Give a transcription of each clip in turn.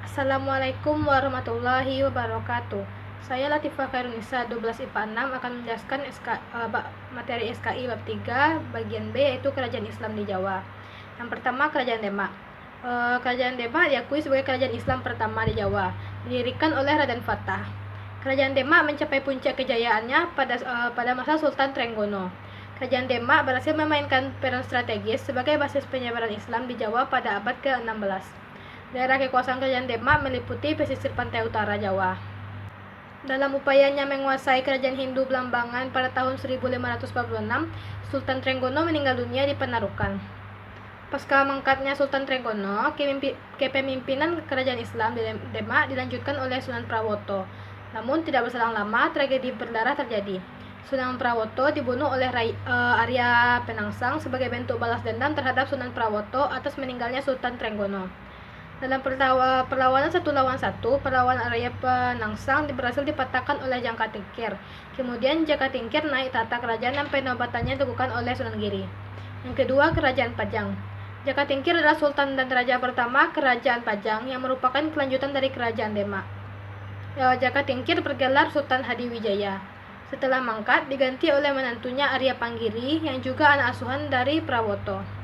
Assalamualaikum warahmatullahi wabarakatuh. Saya Latifah Khairunisa 12 IPA 6 akan menjelaskan materi SKI bab 3 bagian B, yaitu Kerajaan Islam di Jawa. Yang pertama, Kerajaan Demak. Kerajaan Demak diakui sebagai kerajaan Islam pertama di Jawa, didirikan oleh Raden Fatah. Kerajaan Demak mencapai puncak kejayaannya pada masa Sultan Trenggono. Kerajaan Demak berhasil memainkan peran strategis sebagai basis penyebaran Islam di Jawa pada abad ke-16. Daerah kekuasaan Kerajaan Demak meliputi pesisir pantai utara Jawa. Dalam upayanya menguasai kerajaan Hindu Blambangan pada tahun 1546, Sultan Trenggono meninggal dunia di Penarukan. Pasca mangkatnya Sultan Trenggono, kepemimpinan kerajaan Islam di Demak dilanjutkan oleh Sunan Prawoto. Namun tidak berselang lama, tragedi berdarah terjadi. Sunan Prawoto dibunuh oleh Arya Penangsang sebagai bentuk balas dendam terhadap Sunan Prawoto atas meninggalnya Sultan Trenggono. Dalam perlawanan 1 lawan 1, perlawanan Arya Penangsang berhasil dipatahkan oleh Jaka Tingkir. Kemudian Jaka Tingkir naik tahta kerajaan dan penobatannya dilakukan oleh Sunan Giri. Yang kedua, Kerajaan Pajang. Jaka Tingkir adalah sultan dan raja pertama Kerajaan Pajang yang merupakan kelanjutan dari Kerajaan Demak. Jaka Tingkir bergelar Sultan Hadiwijaya. Setelah mangkat, diganti oleh menantunya Arya Panggiri yang juga anak asuhan dari Prawoto.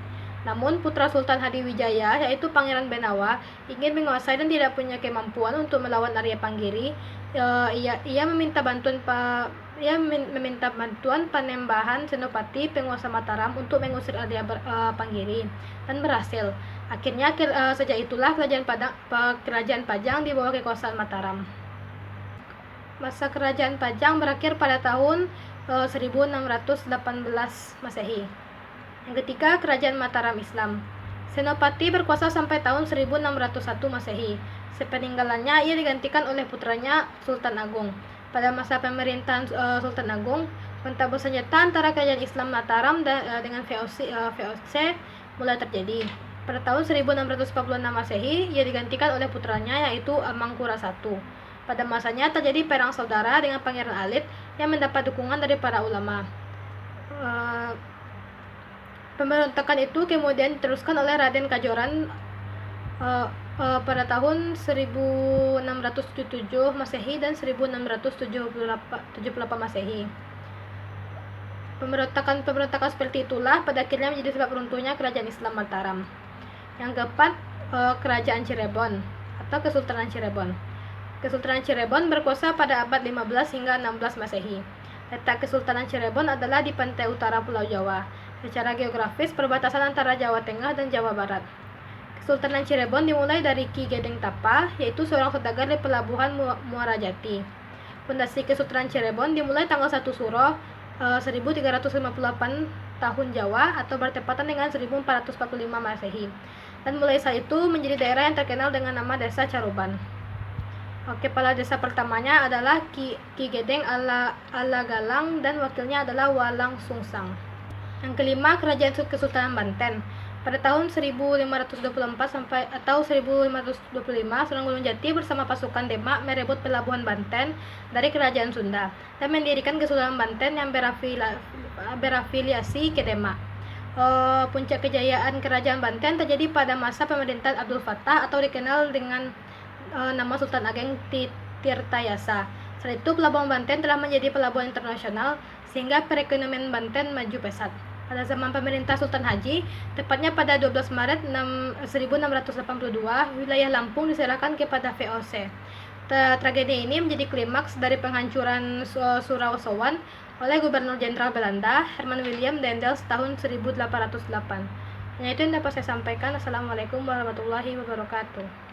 Namun putra Sultan Hadiwijaya, yaitu Pangeran Benawa, ingin menguasai dan tidak punya kemampuan untuk melawan Arya Panggiri. Ia meminta bantuan Panembahan Senopati penguasa Mataram untuk mengusir Arya Panggiri, dan berhasil. Akhirnya sejak itulah Kerajaan Pajang di bawah kekuasaan Mataram. Masa Kerajaan Pajang berakhir pada tahun 1618 Masehi. Yang ketiga, Kerajaan Mataram Islam. Senopati berkuasa sampai tahun 1601 Masehi. Sepeninggalannya, ia digantikan oleh putranya Sultan Agung. Pada masa pemerintahan Sultan Agung, kontak bersenjata antara Kerajaan Islam Mataram dengan VOC mulai terjadi. Pada tahun 1646 Masehi, ia digantikan oleh putranya, yaitu Amangkurat I. Pada masanya terjadi perang saudara dengan Pangeran Alit yang mendapat dukungan dari para ulama. Pemberontakan itu kemudian diteruskan oleh Raden Kajoran pada tahun 1677 Masehi dan 1678 Masehi. Pemberontakan seperti itulah pada akhirnya menjadi sebab runtuhnya Kerajaan Islam Mataram. Yang keempat, Kerajaan Cirebon atau Kesultanan Cirebon. Kesultanan Cirebon berkuasa pada abad 15 hingga 16 Masehi. Letak Kesultanan Cirebon adalah di pantai utara Pulau Jawa. Secara geografis, perbatasan antara Jawa Tengah dan Jawa Barat. Kesultanan Cirebon dimulai dari Ki Gedeng Tapa, yaitu seorang saudagar di pelabuhan Muara Jati. Fondasi Kesultanan Cirebon dimulai tanggal 1 Suro 1358 tahun Jawa atau bertepatan dengan 1445 Masehi. Dan mulai saat itu menjadi daerah yang terkenal dengan nama Desa Caruban. Kepala desa pertamanya adalah Ki Gedeng Alagalang dan wakilnya adalah Walang Sungsang. Yang kelima, Kerajaan Kesultanan Banten. Pada tahun 1524 atau 1525, Sunan Gunung Jati bersama pasukan Demak merebut pelabuhan Banten dari Kerajaan Sunda dan mendirikan Kesultanan Banten yang berafiliasi ke Demak. Puncak kejayaan Kerajaan Banten terjadi pada masa pemerintahan Abdul Fattah atau dikenal dengan nama Sultan Ageng Tirtayasa. Setelah itu, pelabuhan Banten telah menjadi pelabuhan internasional sehingga perekonomian Banten maju pesat. Pada zaman pemerintah Sultan Haji, tepatnya pada 12 Maret 1682, wilayah Lampung diserahkan kepada VOC. Tragedi ini menjadi klimaks dari penghancuran Surawasowan oleh Gubernur Jenderal Belanda Herman William Daendels tahun 1808. Hanya itu yang dapat saya sampaikan. Assalamualaikum warahmatullahi wabarakatuh.